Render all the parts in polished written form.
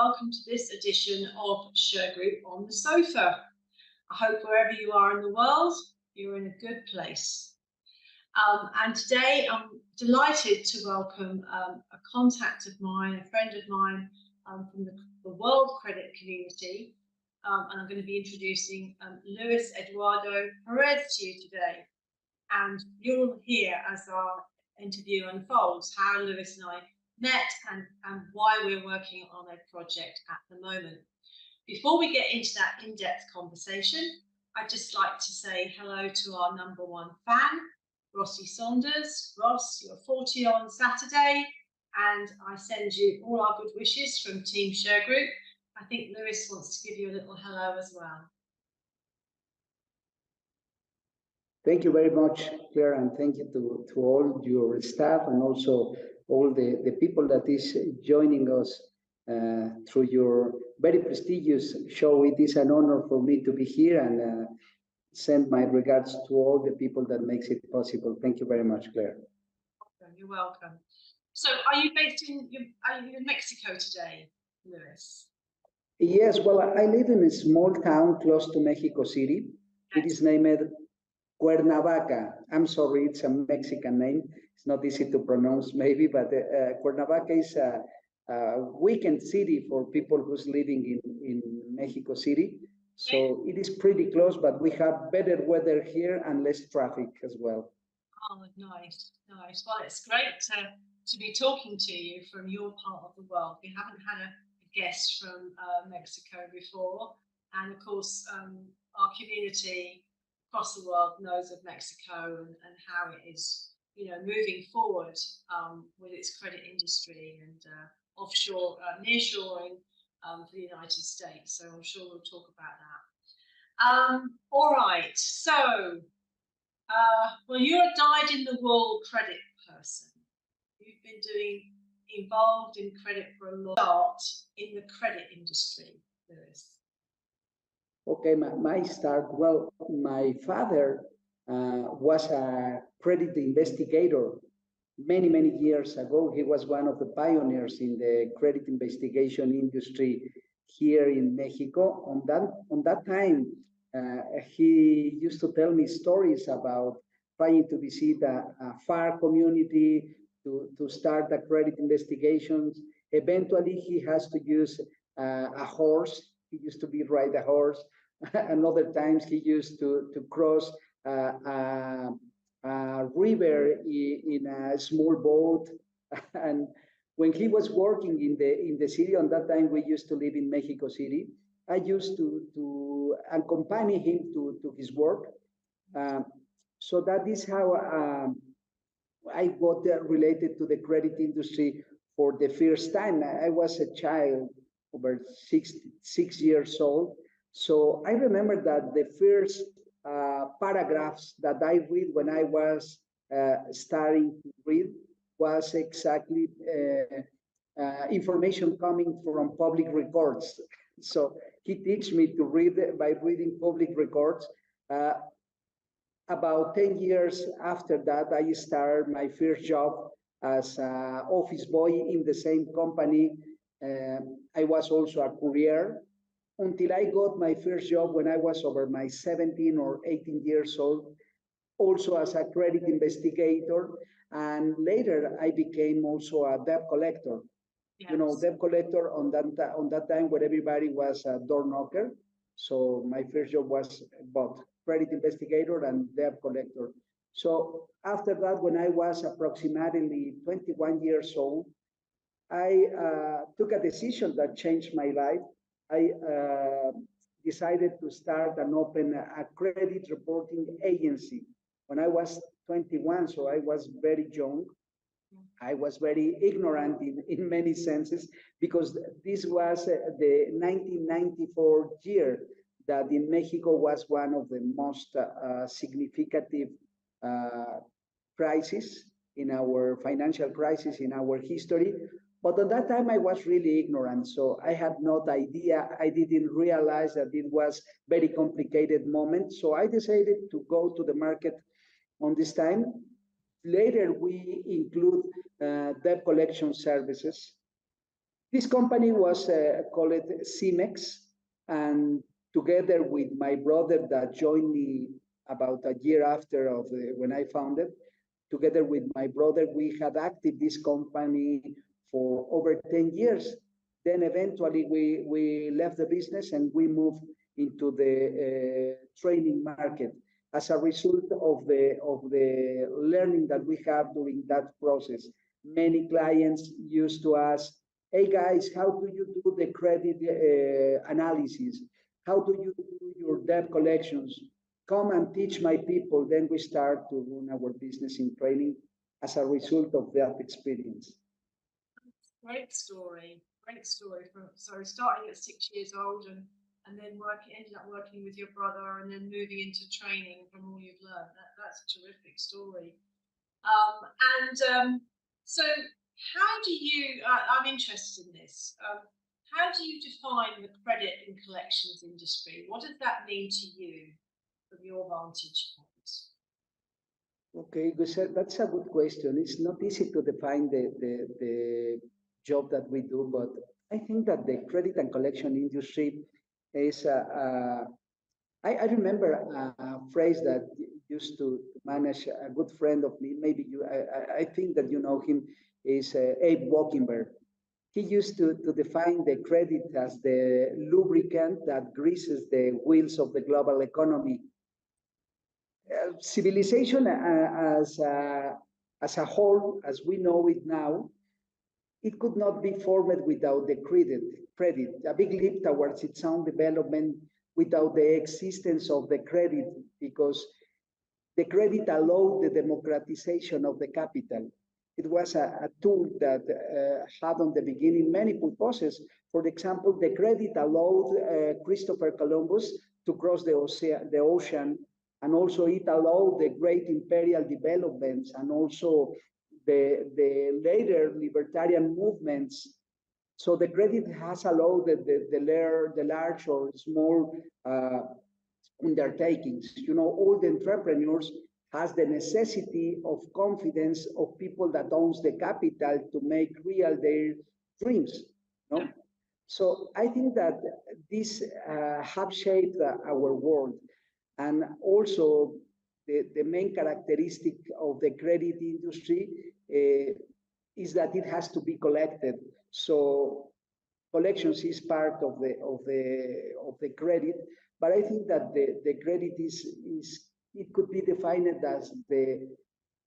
welcome to this edition of Shergroup on the Sofa. I hope wherever you are in the world, you're in a good place. And today I'm delighted to welcome a contact of mine, a friend of mine from the world credit community. And I'm going to be introducing Luis Eduardo Perez to you today. And you'll hear as our interview unfolds how Luis and I met and why we're working on a project at the moment. Before we get into that in-depth conversation, I'd just like to say hello to our #1 fan, Rossi Saunders. Ross, you're 40 on Saturday, and I send you all our good wishes from Team Shergroup. I think Luis wants to give you a little hello as well. Thank you very much, Claire, and thank you to all your staff and also all the people that is joining us through your very prestigious show. It is an honor for me to be here and send my regards to all the people that makes it possible. Thank you very much, Claire. You're welcome. So are you based in Mexico today, Luis? Yes, well, I live in a small town close to Mexico City. Yes. It is named Cuernavaca. I'm sorry, it's a Mexican name. It's not easy to pronounce maybe, but Cuernavaca is a weekend city for people who's living in Mexico City. So it is pretty close, but we have better weather here and less traffic as well. Oh, nice, nice. Well, it's great to be talking to you from your part of the world. We haven't had a guest from Mexico before. And of course, our community across the world knows of Mexico and how it is, moving forward with its credit industry and offshore, nearshoring for the United States. So I'm sure we'll talk about that. All right. So, well, you're a dyed-in-the-wool credit person. You've been involved in credit for a long time in the credit industry, Luis. Okay, my start, well, my father was a credit investigator many, many years ago. He was one of the pioneers in the credit investigation industry here in Mexico. On that time, he used to tell me stories about trying to visit a far community to start the credit investigations. Eventually, he has to use a horse. He used to ride a horse. And other times he used to cross a river in a small boat. And when he was working in the city, on that time we used to live in Mexico City, I used to accompany him to his work. So that is how I got related to the credit industry for the first time. I was a child, over six years old. So I remember that the first paragraphs that I read when I was starting to read was exactly information coming from public records. So he teach me to read by reading public records. About 10 years after that, I started my first job as an office boy in the same company. I was also a courier until I got my first job when I was over my 17 or 18 years old, also as a credit investigator. And later I became also a debt collector. Yes. Debt collector on that time where everybody was a door knocker. So my first job was both credit investigator and debt collector. So after that, when I was approximately 21 years old, I took a decision that changed my life. I decided to start and open a credit reporting agency when I was 21, so I was very young. I was very ignorant in many senses because this was the 1994 year that in Mexico was one of the most significant crises in our financial crisis in our history. But at that time, I was really ignorant, so I had no idea. I didn't realize that it was very complicated moment. So I decided to go to the market on this time. Later, we include debt collection services. This company was called CIMEX, and together with my brother that joined me about a year after of when I founded, together with my brother, we had active this company for over 10 years. Then eventually we left the business and we moved into the training market as a result of the learning that we have during that process. Many clients used to ask, hey guys, how do you do the credit analysis? How do you do your debt collections? Come and teach my people. Then we start to run our business in training as a result of that experience. Great story. Great story. So starting at 6 years old and then ended up working with your brother and then moving into training from all you've learned. That's a terrific story. So how do you, I'm interested in this, how do you define the credit and collections industry? What does that mean to you from your vantage point? Okay, that's a good question. It's not easy to define the job that we do, but I think that the credit and collection industry is I remember a phrase that used to manage a good friend of me. Maybe I think that you know him, is Abe Walkenberg. He used to define the credit as the lubricant that greases the wheels of the global economy. Civilization as a whole, as we know it now, it could not be formed without the credit, a big leap towards its own development without the existence of the credit, because the credit allowed the democratization of the capital. It was a tool that had on the beginning many purposes. For example, the credit allowed Christopher Columbus to cross the ocean, and also it allowed the great imperial developments and also the later libertarian movements. So the credit has allowed the large or small undertakings. You know, all the entrepreneurs has the necessity of confidence of people that owns the capital to make real their dreams. No? So I think that this have shaped our world. And also the main characteristic of the credit industry is that it has to be collected. So collections is part of the credit, but I think that the credit is it could be defined as the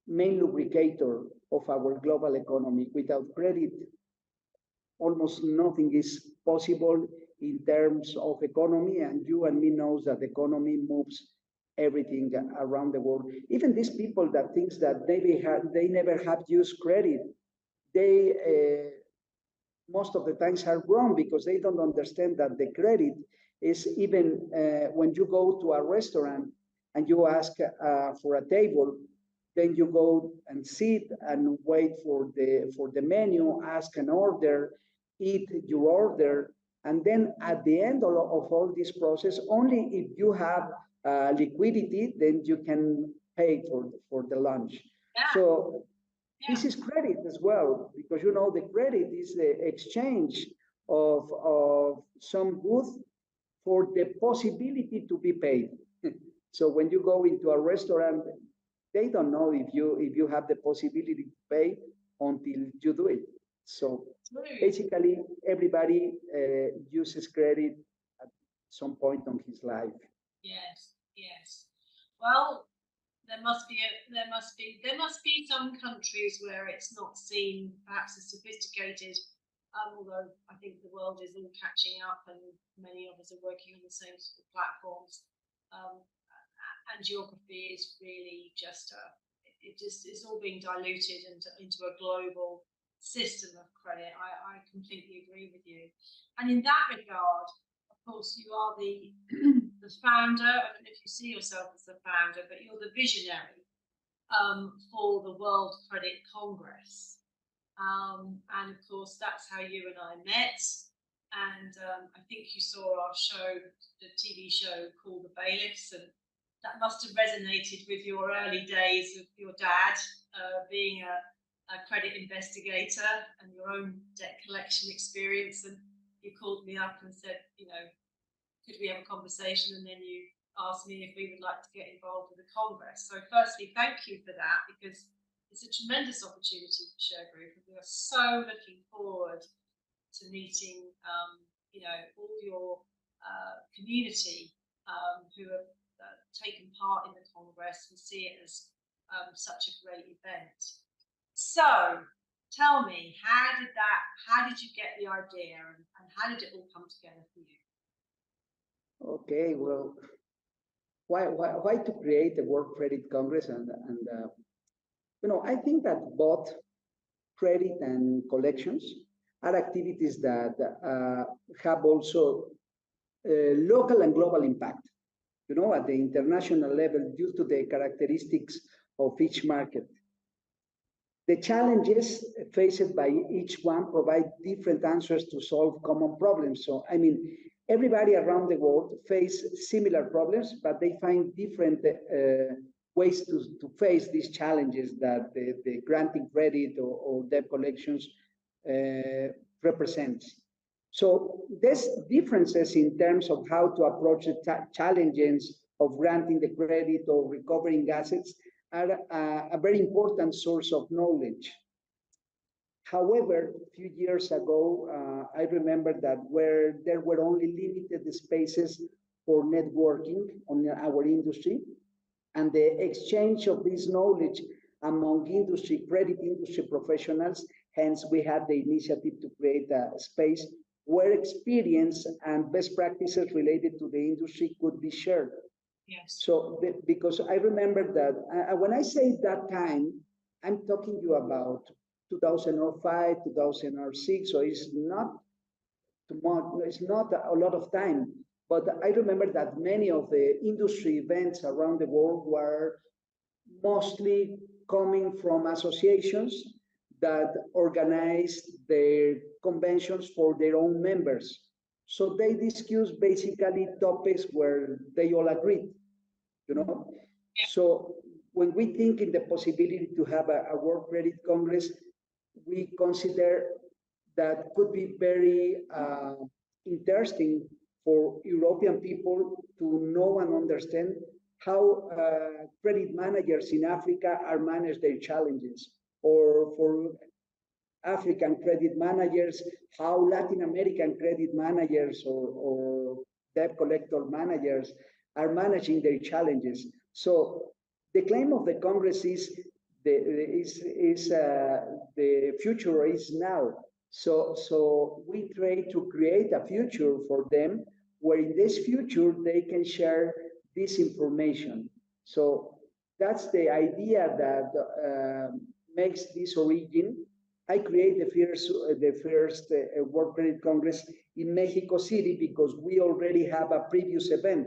main lubricator of our global economy. Without credit, almost nothing is possible in terms of economy, and you and me knows that the economy moves everything around the world. Even these people that thinks that they never have used credit, they most of the times are wrong, because they don't understand that the credit is even when you go to a restaurant and you ask for a table, then you go and sit and wait for the menu, ask an order, eat your order, and then at the end of all this process, only if you have liquidity, then you can pay for the lunch. Yeah. So this is credit as well, because you know the credit is the exchange of some goods for the possibility to be paid. So when you go into a restaurant, they don't know if you have the possibility to pay until you do it. So basically, everybody uses credit at some point on his life. Yes, yes. Well, there must be some countries where it's not seen perhaps as sophisticated. Although I think the world is all catching up, and many of us are working on the same sort of platforms. And geography is really just it's all being diluted into a global system of credit. I completely agree with you. And in that regard, of course, you are the founder. I don't know if you see yourself as the founder, but you're the visionary for the World Credit Congress. And of course, that's how you and I met. And I think you saw our show, the TV show called The Bailiffs, and that must have resonated with your early days of your dad being a credit investigator and your own debt collection experience, and you called me up and said, could we have a conversation? And then you asked me if we would like to get involved with the Congress. So firstly, thank you for that, because it's a tremendous opportunity for Shergroup, and we are so looking forward to meeting, all your community who have taken part in the Congress and see it as such a great event. So tell me, how did you get the idea, and how did it all come together for you? Okay, well, why to create a World Credit Congress? And I think that both credit and collections are activities that have also local and global impact, at the international level due to the characteristics of each market. The challenges faced by each one provide different answers to solve common problems. So, everybody around the world face similar problems, but they find different ways to face these challenges that the granting credit or debt collections represents. So there's differences in terms of how to approach the challenges of granting the credit or recovering assets are a very important source of knowledge. However, a few years ago, I remember that where there were only limited spaces for networking on our industry, and the exchange of this knowledge among credit industry professionals. Hence, we had the initiative to create a space where experience and best practices related to the industry could be shared. Yes. So, because I remember that when I say that time, I'm talking to you about 2005, 2006. So it's not too much. It's not a lot of time. But I remember that many of the industry events around the world were mostly coming from associations that organized their conventions for their own members. So they discuss basically topics where they all agreed, Yeah. So when we think in the possibility to have a World Credit Congress, we consider that could be very interesting for European people to know and understand how credit managers in Africa are managed their challenges, or for African credit managers, how Latin American credit managers or debt collector managers are managing their challenges. So the claim of the Congress is the future is now. So we try to create a future for them where in this future they can share this information. So that's the idea that makes this origin. I created the first World Credit Congress in Mexico City because we already have a previous event.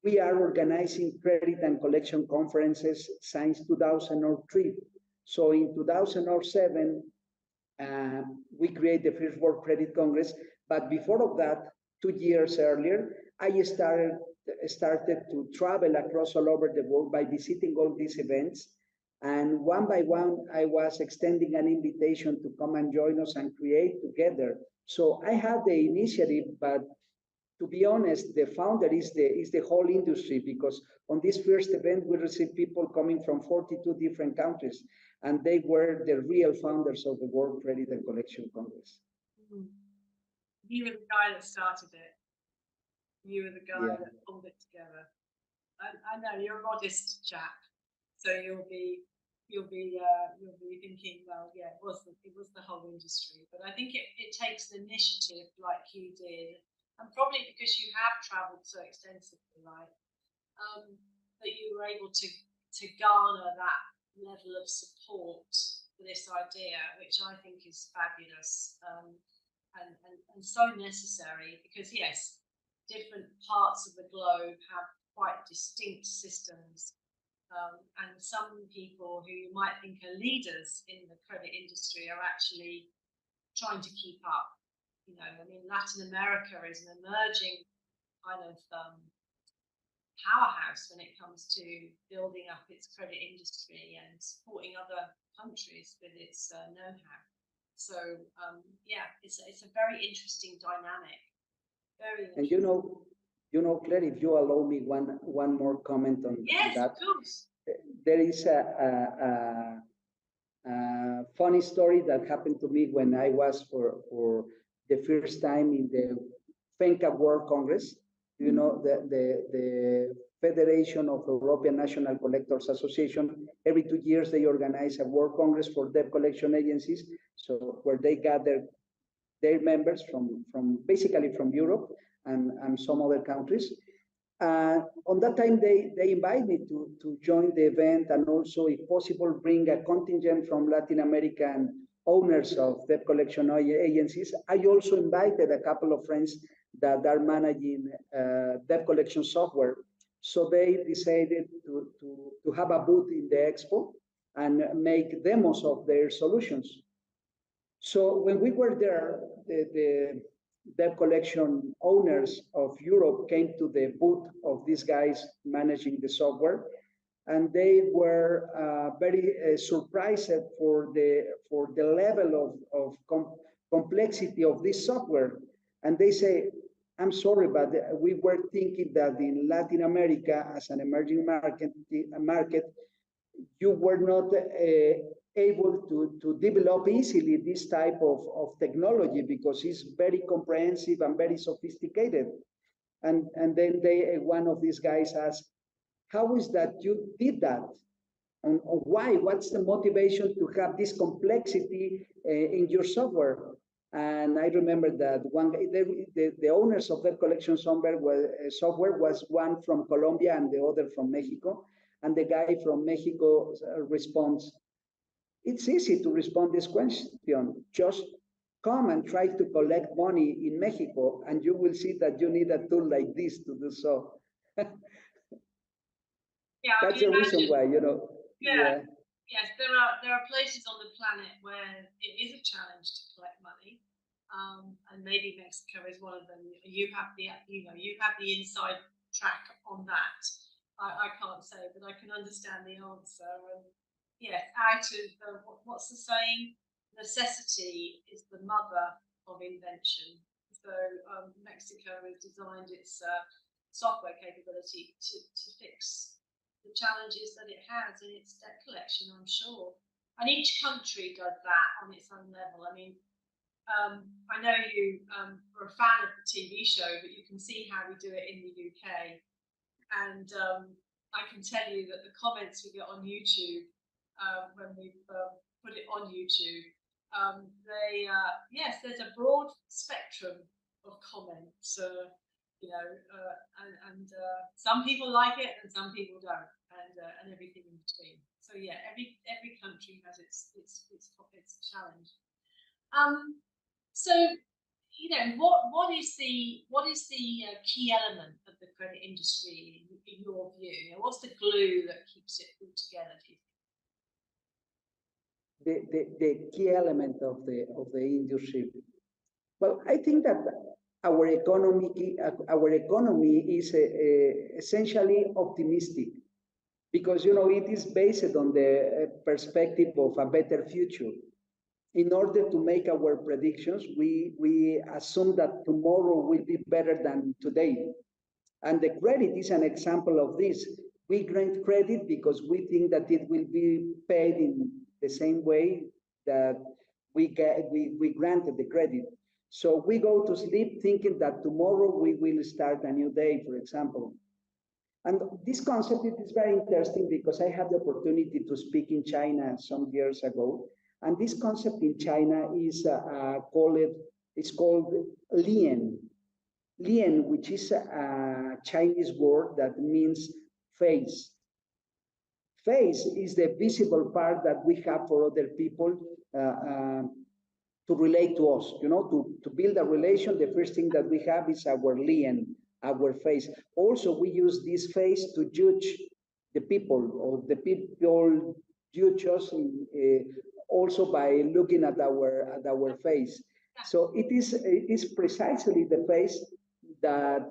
We are organizing credit and collection conferences since 2003. So in 2007, we created the first World Credit Congress. But before of that, 2 years earlier, I started to travel across all over the world by visiting all these events. And one by one, I was extending an invitation to come and join us and create together. So I had the initiative, but to be honest, the founder is the whole industry, because on this first event, we received people coming from 42 different countries, and they were the real founders of the World Credit and Collection Congress. Mm-hmm. You were the guy that started it. You were the guy that pulled it together. I know you're a modest chap, so you'll be thinking, well, yeah, it was the whole industry. But I think it takes an initiative like you did, and probably because you have travelled so extensively, right? That you were able to garner that level of support for this idea, which I think is fabulous, and so necessary, because yes, different parts of the globe have quite distinct systems. And some people who you might think are leaders in the credit industry are actually trying to keep up. Latin America is an emerging kind of powerhouse when it comes to building up its credit industry and supporting other countries with its know-how. So yeah, it's a very interesting dynamic. Very interesting. And Claire, if you allow me one more comment on yes, that. Of course. There is a funny story that happened to me when I was for the first time in the FENCA World Congress. You know, the Federation of European National Collectors Association, every 2 years they organize a World Congress for debt collection agencies, so where they gather their members from basically from Europe and some other countries. On that time, they invite me to join the event and also, if possible, bring a contingent from Latin American owners of debt collection agencies. I also invited a couple of friends that are managing debt collection software. So they decided to have a booth in the expo and make demos of their solutions. So when we were there, the debt collection owners of Europe came to the booth of these guys managing the software, and they were very surprised for the level of complexity of this software. And they say, I'm sorry, but we were thinking that in Latin America, as an emerging market, you were not able to develop easily this type of technology because it's very comprehensive and very sophisticated. And then one of these guys asked, how is that you did that? And why? What's the motivation to have this complexity in your software? And I remember that the owners of that collection software was one from Colombia and the other from Mexico. And the guy from Mexico responds, it's easy to respond this question. Just come and try to collect money in Mexico, and you will see that you need a tool like this to do so. Yeah, that's the reason why, Yeah. Yes, there are places on the planet where it is a challenge to collect money, and maybe Mexico is one of them. You have the inside track on that. I can't say, but I can understand the answer. And yes, out of what's the saying? Necessity is the mother of invention. So Mexico has designed its software capability to fix the challenges that it has in its debt collection, I'm sure. And each country does that on its own level. I mean, I know you are a fan of the TV show, but you can see how we do it in the UK. And I can tell you that the comments we get on YouTube, when we put it on YouTube, yes, there's a broad spectrum of comments. Some people like it and some people don't, and everything in between. So yeah, every country has its challenge. So what is the key element of the credit industry in your view? What's the glue that keeps it all together? Do you think? The key element of the industry. Well, I think that our economy is essentially optimistic because it is based on the perspective of a better future. In order to make our predictions, we assume that tomorrow will be better than today. And the credit is an example of this. We grant credit because we think that it will be paid in the same way that we granted the credit. So we go to sleep thinking that tomorrow we will start a new day, for example. And this concept is very interesting because I had the opportunity to speak in China some years ago. And this concept in China is called lian. Lian, which is a Chinese word that means face. Face is the visible part that we have for other people to relate to us. To build a relation, the first thing that we have is our lian, our face. Also, we use this face to judge the people, or the people judge us also by looking at our face. So it is precisely the face that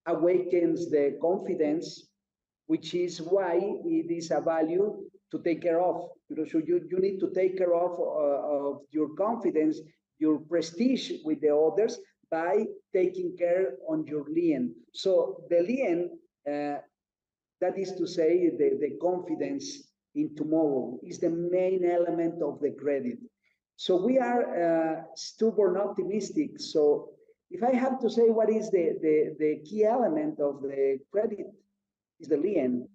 awakens the confidence, which is why it is a value to take care of. So you need to take care of your confidence, your prestige with the others by taking care on your lien. So the lien, that is to say, the confidence in tomorrow is the main element of the credit. So we are stubborn optimistic. So if I have to say what is the key element of the credit, is the lien,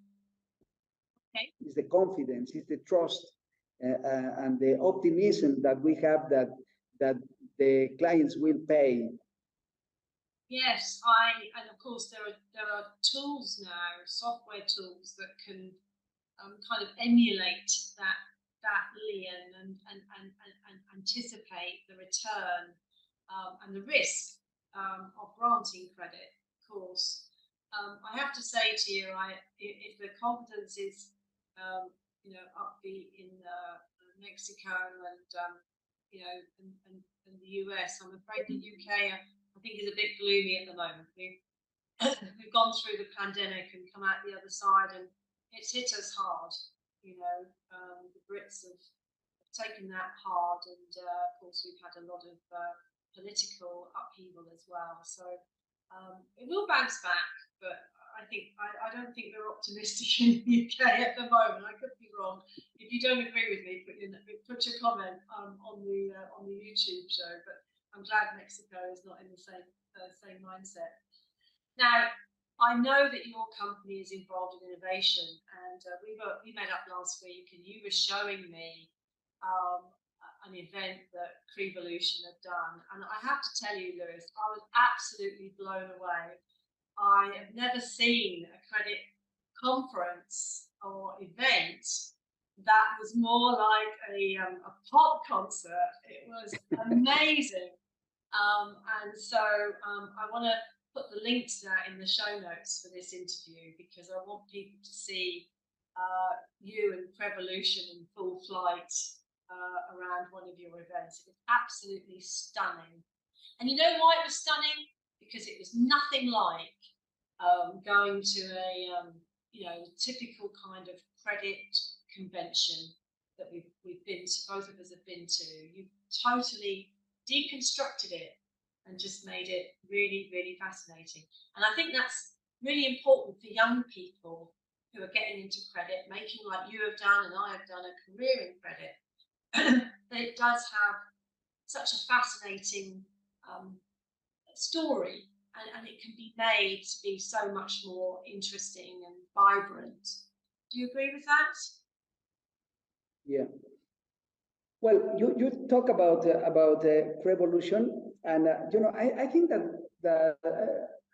Okay. is the confidence, is the trust, and the optimism that we have that the clients will pay. Yes, and of course there are tools now, software tools that can kind of emulate that lien and anticipate the return and the risk of granting credit. Of course, I have to say to you, if the confidence is upbeat in Mexico and and the US, I'm afraid the UK I think is a bit gloomy at the moment. We've gone through the pandemic and come out the other side, and it's hit us hard. The Brits have taken that hard, and of course we've had a lot of political upheaval as well. So it will bounce back, but I don't think we're optimistic in the UK at the moment. I could be wrong. If you don't agree with me, put your comment on the YouTube show. But I'm glad Mexico is not in the same mindset. Now, I know that your company is involved in innovation, and we met up last week, and you were showing me an event that Crevolution had done, and I have to tell you, Luis, I was absolutely blown away. I have never seen a credit conference or event that was more like a pop concert. It was amazing, and so I want to put the link to that in the show notes for this interview, because I want people to see you and Crevolution in full flight around one of your events. It was absolutely stunning. And you know why it was stunning? Because it was nothing like going to a typical kind of credit convention that we've been to, both of us have been to. You totally deconstructed it and just made it really, really fascinating. And I think that's really important for young people who are getting into credit, making like you have done and I have done a career in credit. It does have such a fascinating story, and it can be made to be so much more interesting and vibrant. Do you agree with that? Yeah. Well, you talk about Crevolution, and I think that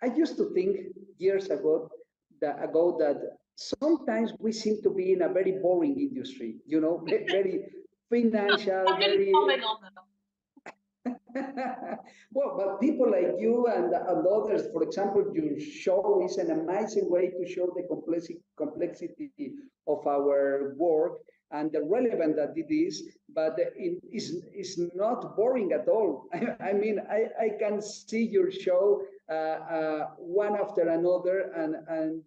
I used to think years ago that sometimes we seem to be in a very boring industry, very financial, I didn't comment on that. Well, but people like you and others, for example, your show is an amazing way to show the complexity of our work and the relevant that it is, but it is not boring at all. I mean, I can see your show one after another, and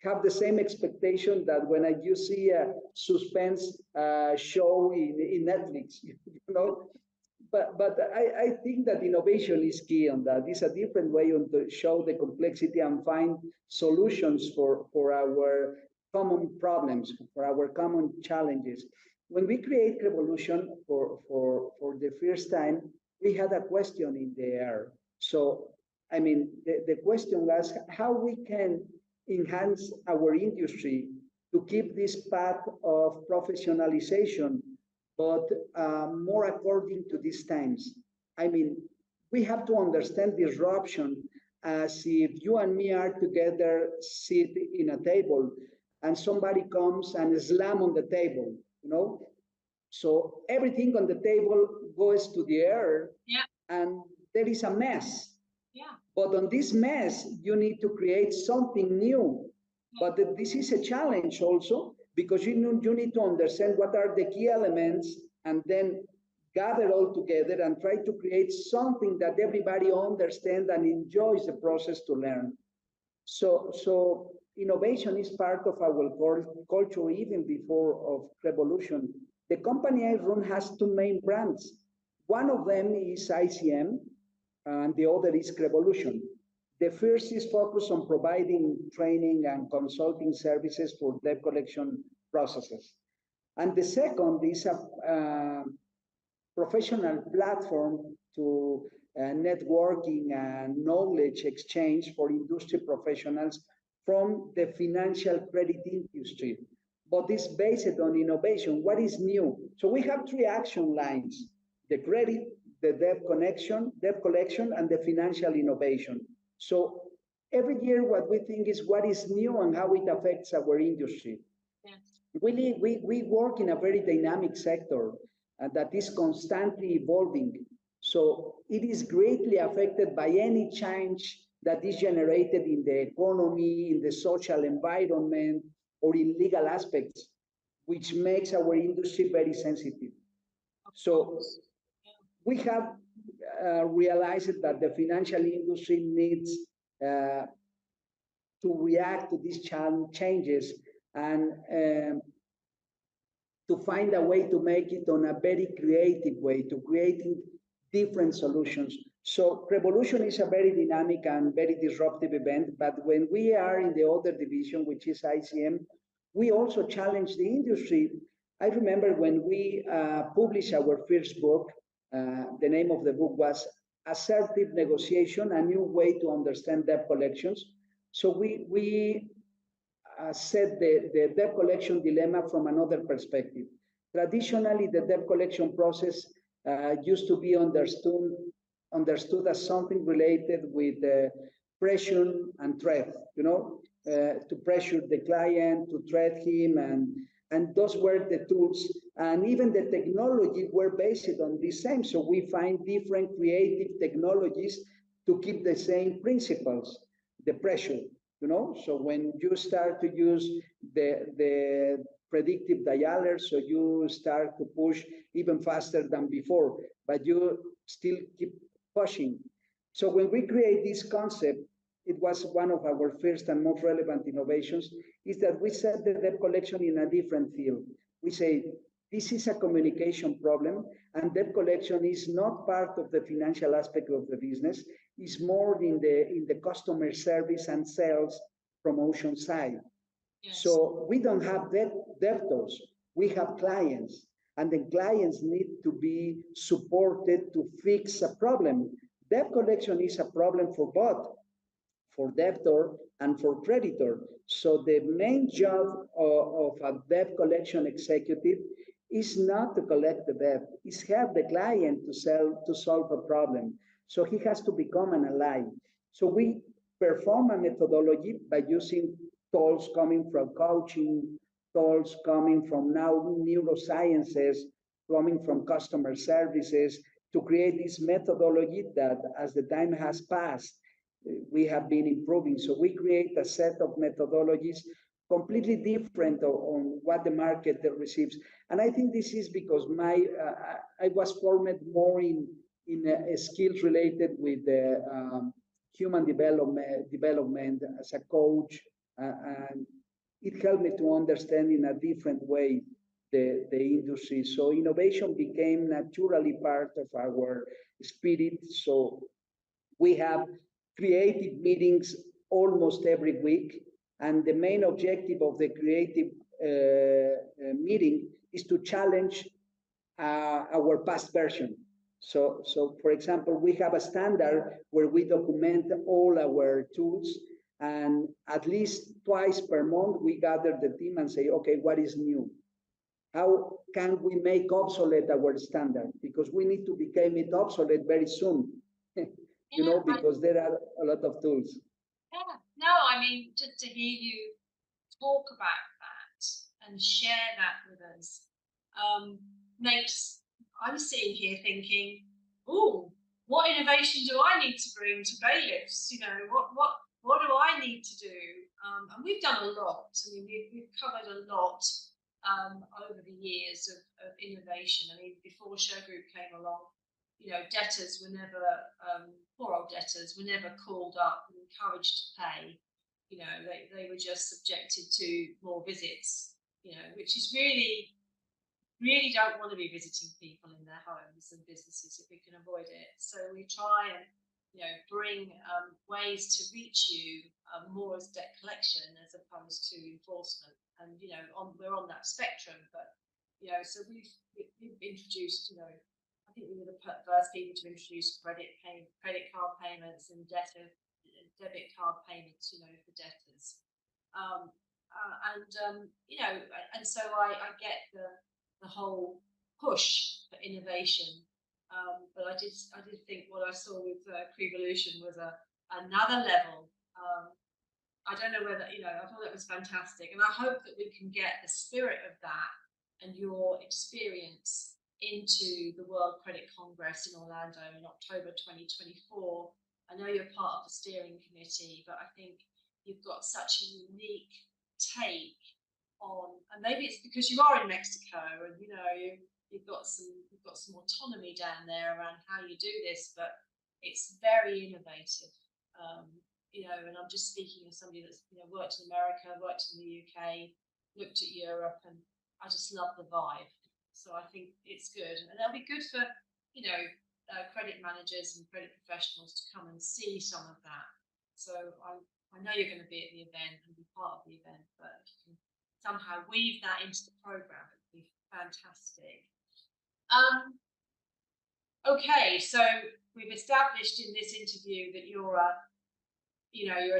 have the same expectation that when you see a suspense show in Netflix, But I think that innovation is key on that. It's a different way to show the complexity and find solutions for our common problems, for our common challenges. When we create Revolution for the first time, we had a question in the air. So, I mean, the question was how we can enhance our industry to keep this path of professionalization, but more according to these times. I mean, we have to understand disruption as if you and me are together, sit in a table, and somebody comes and slam on the table. So everything on the table goes to the air, yeah, and there is a mess. yeah. But on this mess, you need to create something new. But this is a challenge also, because you need to understand what are the key elements and then gather all together and try to create something that everybody understands and enjoys the process to learn. So innovation is part of our culture even before of revolution. The company I run has two main brands. One of them is ICM, and the other is Revolution. The first is focused on providing training and consulting services for debt collection processes. And the second is a professional platform to networking and knowledge exchange for industry professionals from the financial credit industry. But it's based on innovation. What is new? So we have three action lines: the credit, the debt collection, and the financial innovation. So every year, what we think is what is new and how it affects our industry. Yes. We work in a very dynamic sector that is constantly evolving. So it is greatly affected by any change that is generated in the economy, in the social environment, or in legal aspects, which makes our industry very sensitive. So we have realized that the financial industry needs to react to these changes and to find a way to make it on a very creative way, to creating different solutions. So Revolution is a very dynamic and very disruptive event, but when we are in the other division, which is ICM, we also challenge the industry. I remember when we published our first book, the name of the book was Assertive Negotiation, a New Way to Understand Debt Collections. So we set the debt collection dilemma from another perspective. Traditionally, the debt collection process used to be understood as something related with pressure and threat, to pressure the client, to threat him, and those were the tools. And even the technology were based on the same. So we find different creative technologies to keep the same principles, the pressure, So when you start to use the predictive dialer, so you start to push even faster than before, but you still keep pushing. So when we create this concept, it was one of our first and most relevant innovations, is that we set the debt collection in a different field. We say, this is a communication problem, and debt collection is not part of the financial aspect of the business. It's more in the customer service and sales promotion side. Yes. So we don't have debtors, we have clients, and the clients need to be supported to fix a problem. Debt collection is a problem for both, for debtor and for creditor. So the main job of a debt collection executive is not to collect the debt, it's help the client to solve a problem. So he has to become an ally. So we perform a methodology by using tools coming from coaching, tools coming from now neurosciences, coming from customer services, to create this methodology that as the time has passed, we have been improving. So we create a set of methodologies completely different on what the market receives. And I think this is because I was formed more in skills related with the human development as a coach, and it helped me to understand in a different way the industry. So innovation became naturally part of our spirit. So we have creative meetings almost every week. And the main objective of the creative meeting is to challenge our past version. So for example, we have a standard where we document all our tools, and at least twice per month, we gather the team and say, okay, what is new? How can we make obsolete our standard? Because we need to become it obsolete very soon, because there are a lot of tools. Yeah, no, I mean, just to hear you talk about that and share that with us I'm sitting here thinking, oh, what innovation do I need to bring to bailiffs? What do I need to do? And we've done a lot. I mean, we've covered a lot over the years of innovation. I mean, before Shergroup came along, debtors were never, poor old debtors were never called up and encouraged to pay. you know, they were just subjected to more visits, you know, which is really don't want to be visiting people in their homes and businesses if we can avoid it. So we try and, you know, bring ways to reach you more as debt collection as opposed to enforcement. And, you know, we're on that spectrum, but, you know, so we've introduced, you know, I think we were the first people to introduce credit card payments and debit card payments, you know, for debtors. You know, and so I get the whole push for innovation. But I did think what I saw with Crevolution was another level. I don't know whether, you know, I thought that was fantastic, and I hope that we can get the spirit of that and your experience into the World Credit Congress in Orlando in October 2024. I know you're part of the steering committee, but I think you've got such a unique take on, and maybe it's because you are in Mexico and, you know, you've got some autonomy down there around how you do this, but it's very innovative. You know, and I'm just speaking as somebody that's, you know, worked in America, worked in the UK, looked at Europe, and I just love the vibe. So I think it's good, and that'll be good for, you know, credit managers and credit professionals to come and see some of that. So I know you're going to be at the event and be part of the event, but if you can somehow weave that into the program, it would be fantastic. Okay, so we've established in this interview that you're a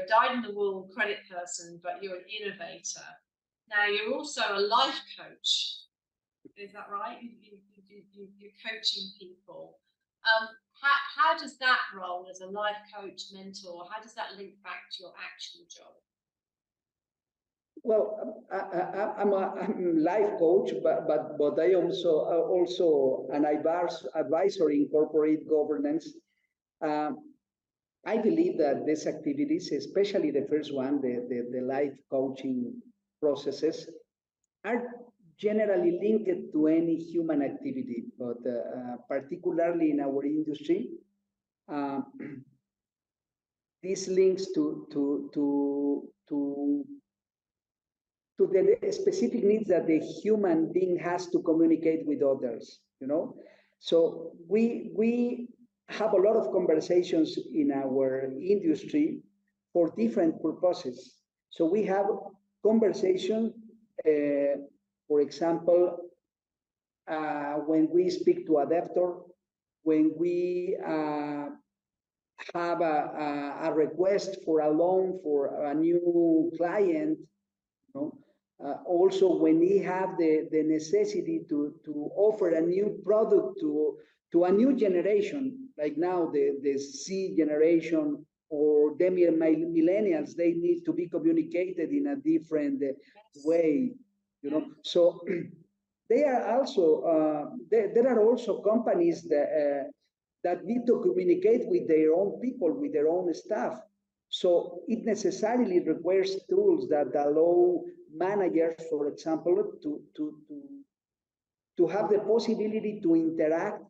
dyed-in-the-wool credit person, but you're an innovator. Now, you're also a life coach. Is that right? You're coaching people. How does that role as a life coach, mentor, how does that link back to your actual job? Well, I'm a life coach, but I also an advisor in corporate governance. I believe that these activities, especially the first one, the life coaching processes, are generally linked to any human activity, but particularly in our industry, this links to the specific needs that the human being has to communicate with others, you know. So we have a lot of conversations in our industry for different purposes. So we have conversation, for example, when we speak to a debtor, when we have a request for a loan for a new client, you know. Also, when we have the necessity to offer a new product to a new generation, like now the C generation or the millennials, they need to be communicated in a different way, you know. So they are also there are also companies that need to communicate with their own people, with their own staff. So it necessarily requires tools that allow managers, for example, to have the possibility to interact,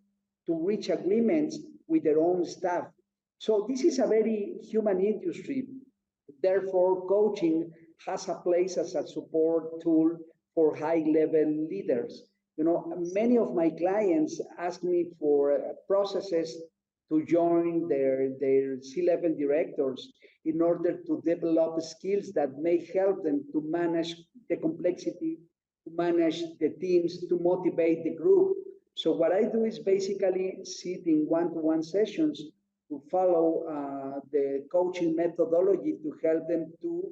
to reach agreements with their own staff. So this is a very human industry. Therefore, coaching has a place as a support tool for high-level leaders. You know, many of my clients ask me for processes to join their C-level directors in order to develop skills that may help them to manage the complexity, to manage the teams, to motivate the group. So what I do is basically sit in one-to-one sessions to follow the coaching methodology to help them to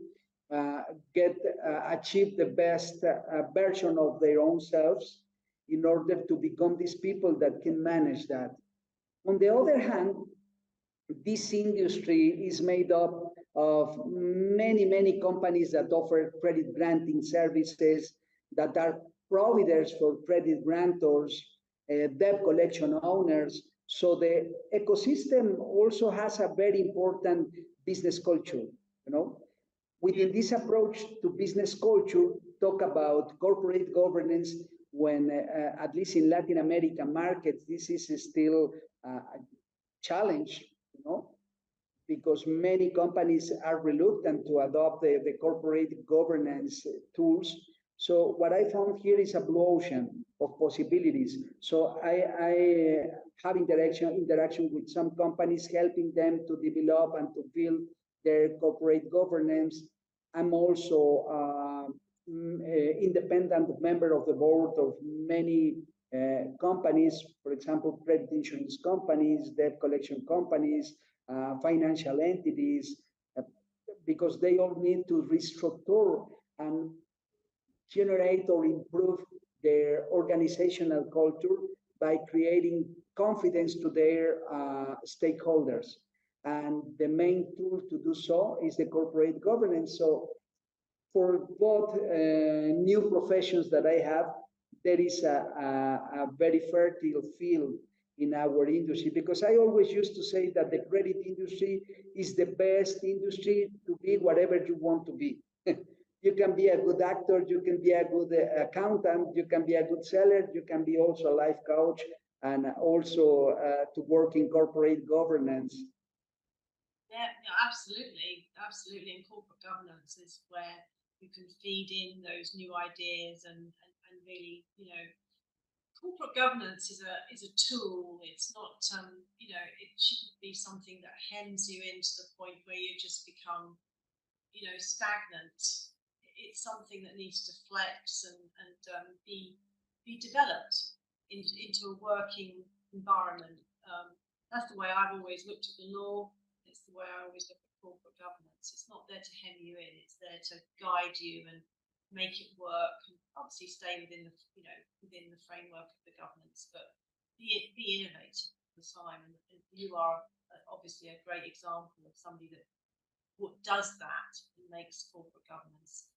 achieve the best version of their own selves in order to become these people that can manage that. On the other hand, this industry is made up of many companies that offer credit granting services, that are providers for credit grantors, debt collection owners. So the ecosystem also has a very important business culture, you know. Within this approach to business culture, talk about corporate governance, when at least in Latin American markets, this is still a challenge, you know, because many companies are reluctant to adopt the corporate governance tools. So what I found here is a blue ocean of possibilities. So I have interaction with some companies, helping them to develop and to build their corporate governance. I'm also independent member of the board of many companies, for example, credit insurance companies, debt collection companies, financial entities, because they all need to restructure and generate or improve their organizational culture by creating confidence to their stakeholders. And the main tool to do so is the corporate governance. So for both new professions that I have, there is a very fertile field in our industry, because I always used to say that the credit industry is the best industry to be whatever you want to be. You can be a good actor, you can be a good accountant, you can be a good seller, you can be also a life coach, and also to work in corporate governance. Yeah, no, absolutely, absolutely. And corporate governance is where you can feed in those new ideas and really, you know, corporate governance is a tool. It's not, you know, it shouldn't be something that hems you into the point where you just become, you know, stagnant. It's something that needs to flex and be developed into a working environment. That's the way I've always looked at the law. It's the way I always look at corporate governance. It's not there to hem you in. It's there to guide you and make it work, and obviously stay within the, you know, within the framework of the governance, but be innovative all the time. And you are obviously a great example of somebody that does that and makes corporate governance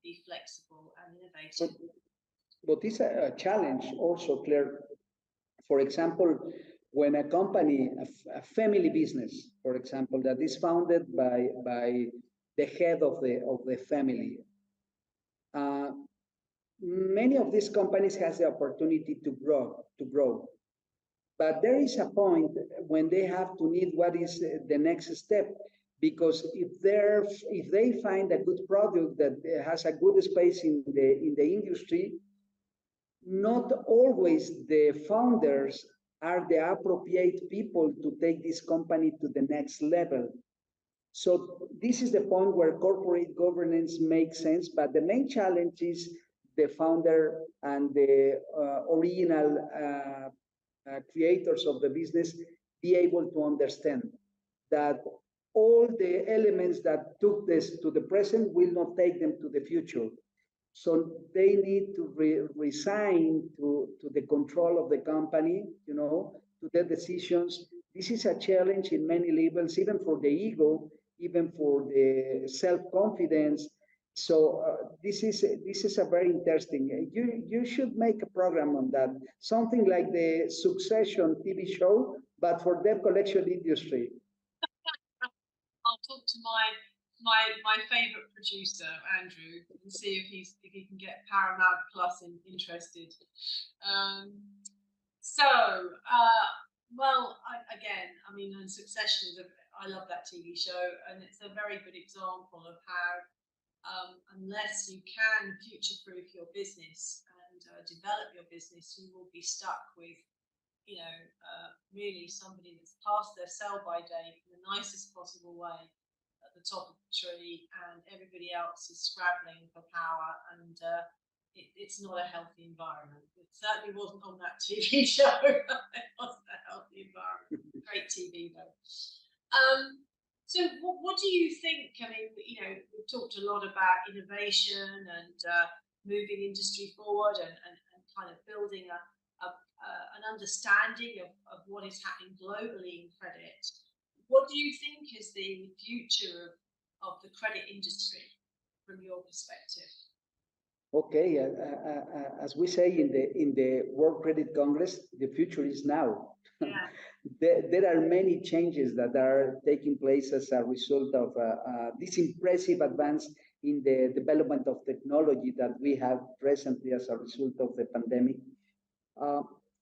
be flexible and innovative. But it's a challenge also, Claire. For example, when a company, a family business, for example, that is founded by the head of the family, uh, many of these companies has the opportunity to grow. But there is a point when they have to need what is the next step, because if they find a good product that has a good space in the industry, not always the founders are the appropriate people to take this company to the next level. So this is the point where corporate governance makes sense, but the main challenge is the founder and the original creators of the business be able to understand that all the elements that took this to the present will not take them to the future. So they need to resign to the control of the company, you know, to the decisions. This is a challenge in many levels, even for the ego, even for the self-confidence. So this is a very interesting. You should make a program on that, something like the Succession TV show, but for debt collection industry. I'll talk to my favorite producer, Andrew, and see if he can get Paramount Plus interested. Well, again, I mean, and Succession I love that TV show, and it's a very good example of how unless you can future-proof your business and develop your business, you will be stuck with, you know, really somebody that's passed their sell-by date in the nicest possible way at the top of the tree, and everybody else is scrabbling for power, and it's not a healthy environment. It certainly wasn't on that TV show. It wasn't a healthy environment. Great TV though. So what do you think? I mean, you know, we've talked a lot about innovation and moving industry forward and kind of building an understanding of what is happening globally in credit. What do you think is the future of the credit industry from your perspective? Okay, as we say in the World Credit Congress, the future is now. Yeah. There are many changes that are taking place as a result of this impressive advance in the development of technology that we have presently as a result of the pandemic.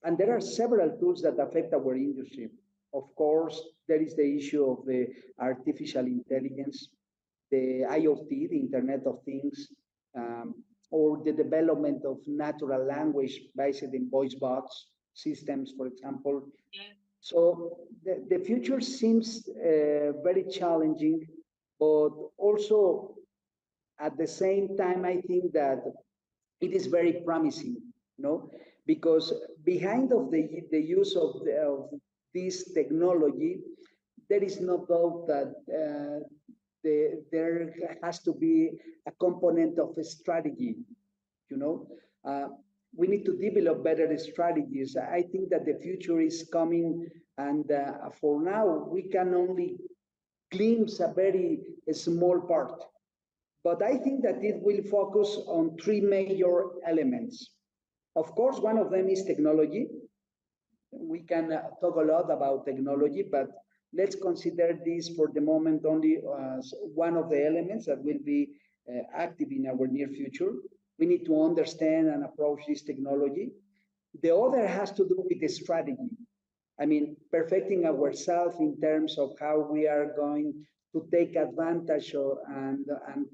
And there are several tools that affect our industry. Of course, there is the issue of the artificial intelligence, the IoT, the Internet of Things, or the development of natural language based in voice bots systems, for example. Yeah. So the future seems very challenging, but also at the same time, I think that it is very promising, because behind of the use of this technology, there is no doubt that there has to be a component of a strategy, you know. Uh, we need to develop better strategies. I think that the future is coming, and for now, we can only glimpse a very small part. But I think that it will focus on three major elements. Of course, one of them is technology. We can talk a lot about technology, but let's consider this for the moment only as one of the elements that will be active in our near future. We need to understand and approach this technology. The other has to do with the strategy. I mean, perfecting ourselves in terms of how we are going to take advantage of and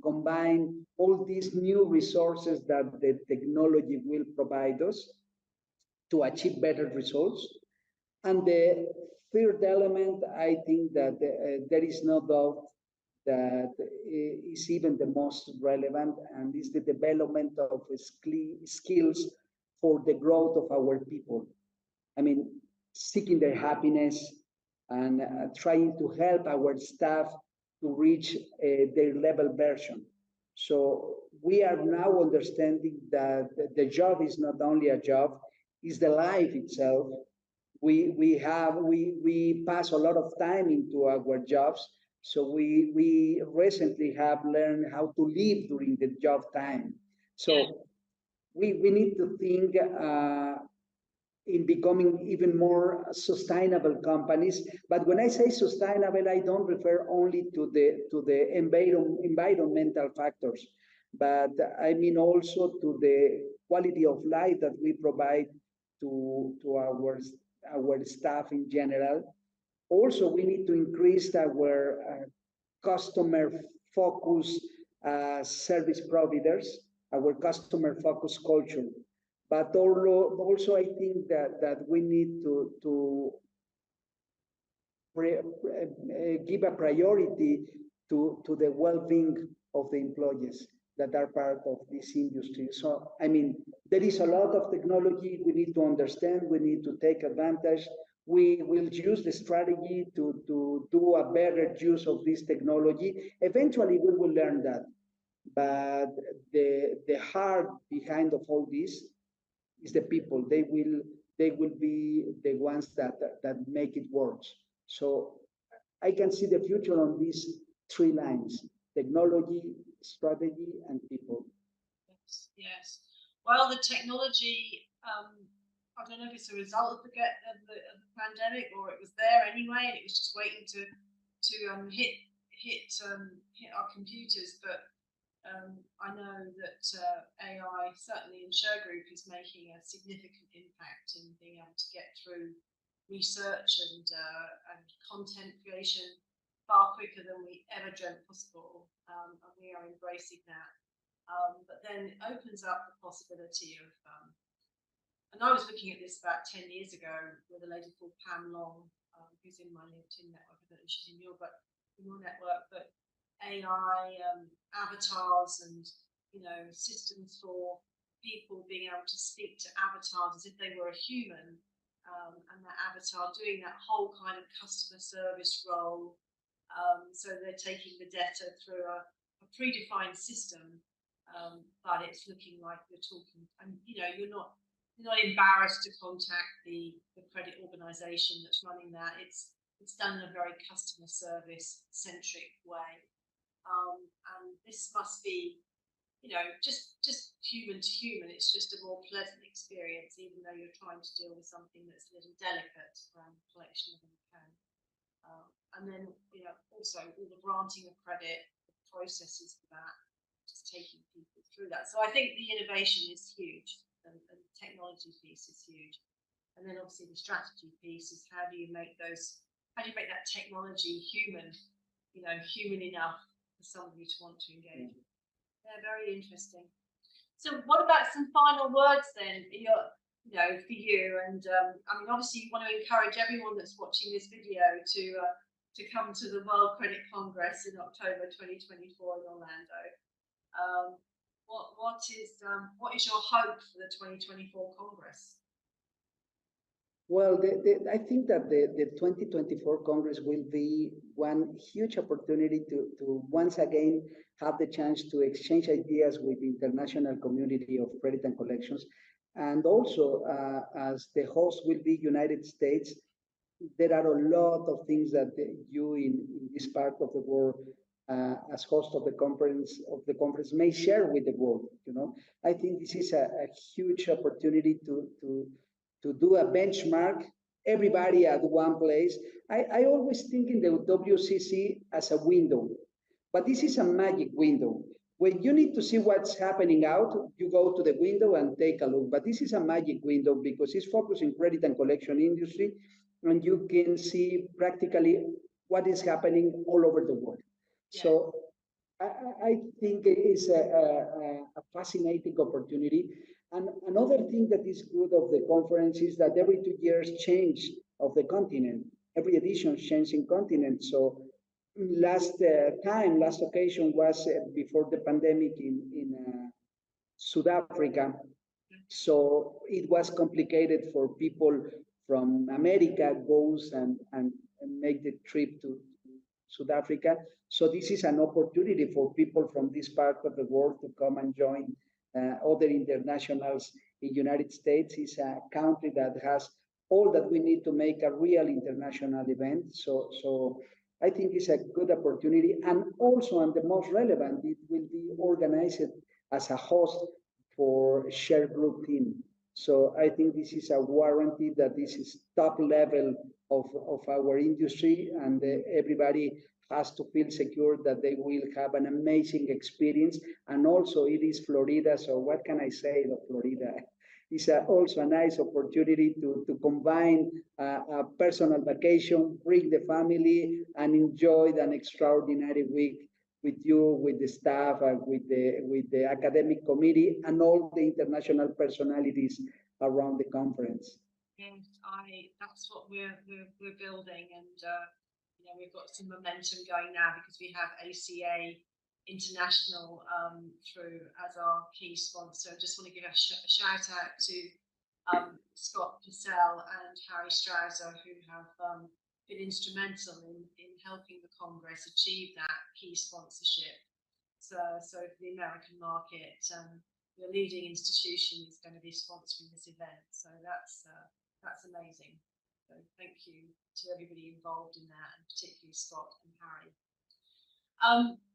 combine all these new resources that the technology will provide us to achieve better results. And the third element, I think that there is no doubt that is even the most relevant, and is the development of skills for the growth of our people. I mean, seeking their happiness and trying to help our staff to reach their level version. So we are now understanding that the job is not only a job, it's the life itself. We pass a lot of time into our jobs, so we recently have learned how to live during the job time. So we need to think in becoming even more sustainable companies. But when I say sustainable, I don't refer only to the environmental factors, but I mean also to the quality of life that we provide to our staff in general. Also, we need to increase our customer focus service providers, our customer focus culture. But also I think that we need to give a priority to the well-being of the employees that are part of this industry. So, I mean, there is a lot of technology we need to understand, we need to take advantage. We will use the strategy to do a better use of this technology. Eventually, we will learn that. But the heart behind of all this is the people. They will be the ones that make it work. So I can see the future on these three lines: technology, strategy, and people. Yes, yes. Well, the technology, I don't know if it's a result of the pandemic or it was there anyway, and it was just waiting to hit our computers. But I know that AI, certainly in Shergroup, is making a significant impact in being able to get through research and content creation far quicker than we ever dreamt possible, and we are embracing that. But then it opens up the possibility of, and I was looking at this about 10 years ago with a lady called Pam Long, who's in my LinkedIn network. I don't know if she's in your network, but AI avatars and systems for people being able to speak to avatars as if they were a human, and that avatar doing that whole kind of customer service role. So they're taking the data through a predefined system, but it's looking like you're talking, and you're not embarrassed to contact the credit organization that's running that. It's done in a very customer service centric way. And this must be, just human to human. It's just a more pleasant experience, even though you're trying to deal with something that's a little delicate around the collection of an account. And then, also all the granting of credit, the processes for that, just taking people through that. So I think the innovation is huge, and the technology piece is huge. And then obviously the strategy piece is how do you make those how do you make that technology human, human enough for somebody to want to engage? Yeah, very interesting. So what about some final words then, for you? And I mean, obviously you want to encourage everyone that's watching this video to come to the World Credit Congress in October 2024 in Orlando. What is your hope for the 2024 Congress? Well, I think that the 2024 Congress will be one huge opportunity to once again have the chance to exchange ideas with the international community of credit and collections. And also, as the host will be United States, there are a lot of things that you in this part of the world, as host of the conference may share with the world. I think this is a huge opportunity to do a benchmark, everybody at one place. I always think in the WCC as a window, but this is a magic window. When you need to see what's happening out, you go to the window and take a look. But this is a magic window because it's focused in credit and collection industry, and you can see practically what is happening all over the world. Yeah. So I think it is a fascinating opportunity. And another thing that is good of the conference is that every 2 years change of the continent. Every edition changing continent. So last occasion was before the pandemic in South Africa. So it was complicated for people from America goes and make the trip to South Africa. So this is an opportunity for people from this part of the world to come and join other internationals in United States. Is a country that has all that we need to make a real international event. So I think it's a good opportunity. And also, and the most relevant, it will be organized as a host for Shergroup team. So I think this is a warranty that this is top level of our industry, and everybody has to feel secure that they will have an amazing experience. And also it is Florida, so what can I say of Florida? It's also a nice opportunity to combine a personal vacation, bring the family, and enjoy an extraordinary week with you, with the staff, with the academic committee, and all the international personalities around the conference. Yes, that's what we're building, and we've got some momentum going now because we have ACA International through as our key sponsor. I just want to give a shout out to Scott Purcell and Harry Strauser, who have been instrumental in helping the Congress achieve that key sponsorship. So for the American market, the leading institution is going to be sponsoring this event. So that's amazing. So thank you to everybody involved in that, and particularly Scott and Harry.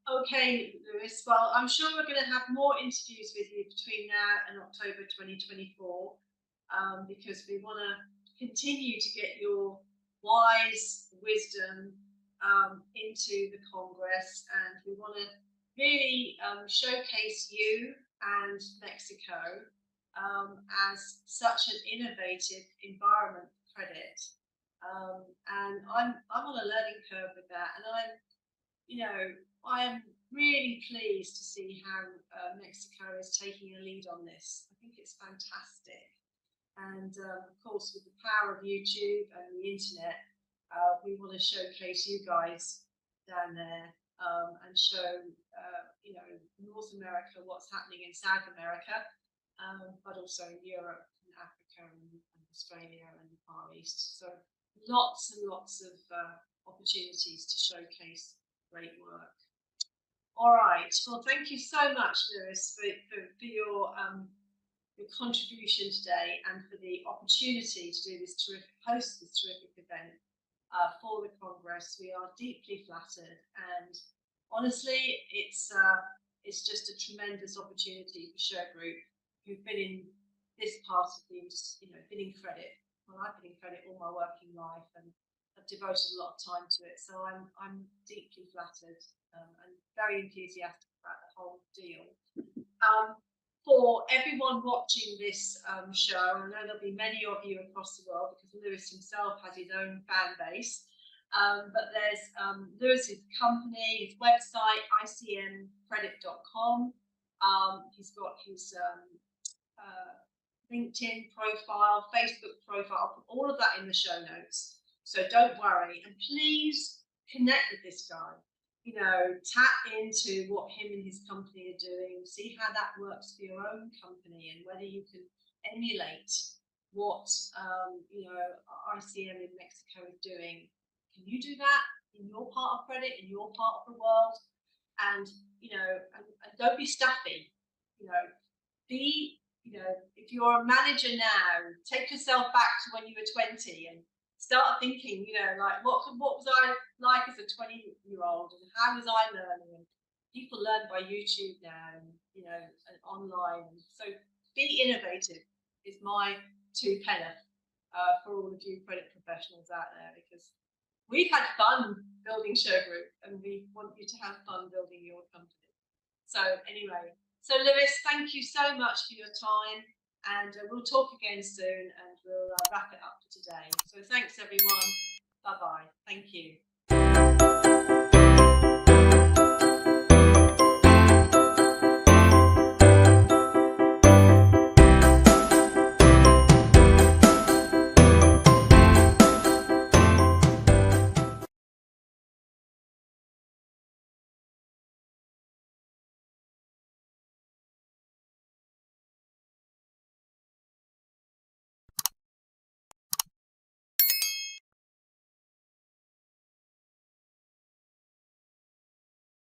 Okay, Luis, well, I'm sure we're going to have more interviews with you between now and October 2024, because we want to continue to get your wise wisdom into the Congress, and we want to really showcase you and Mexico as such an innovative environment for credit. And I'm on a learning curve with that, and I am really pleased to see how Mexico is taking a lead on this. I think it's fantastic. And of course, with the power of YouTube and the internet, we want to showcase you guys down there and show, North America, what's happening in South America, but also in Europe and Africa and Australia and the Far East. So lots and lots of opportunities to showcase great work. All right. Well, thank you so much, Luis, for your contribution today and for the opportunity to host this terrific event for the Congress. We are deeply flattered, and honestly, it's just a tremendous opportunity for Shergroup, who've been in this part of the industry, been in credit. Well, I've been in credit all my working life, and I've devoted a lot of time to it. So I'm deeply flattered and very enthusiastic about the whole deal. For everyone watching this show, I know there'll be many of you across the world because Luis himself has his own fan base. But there's Lewis's company, his website, icmcredit.com. He's got his LinkedIn profile, Facebook profile. I'll put all of that in the show notes. So don't worry. And please connect with this guy. You know, tap into what him and his company are doing. See how that works for your own company and whether you can emulate what ICM in Mexico is doing. Can you do that in your part of credit, in your part of the world? And and don't be stuffy. If you're a manager now, take yourself back to when you were 20 and start thinking, like what was I like as a 20-year-old and how was I learning? And people learn by YouTube now and online. So be innovative is my 2 pence for all of you credit professionals out there, because we've had fun building Shergroup and we want you to have fun building your company. So anyway, so Luis, thank you so much for your time, and we'll talk again soon, and we'll wrap it up for today. So thanks everyone. Bye-bye. Thank you.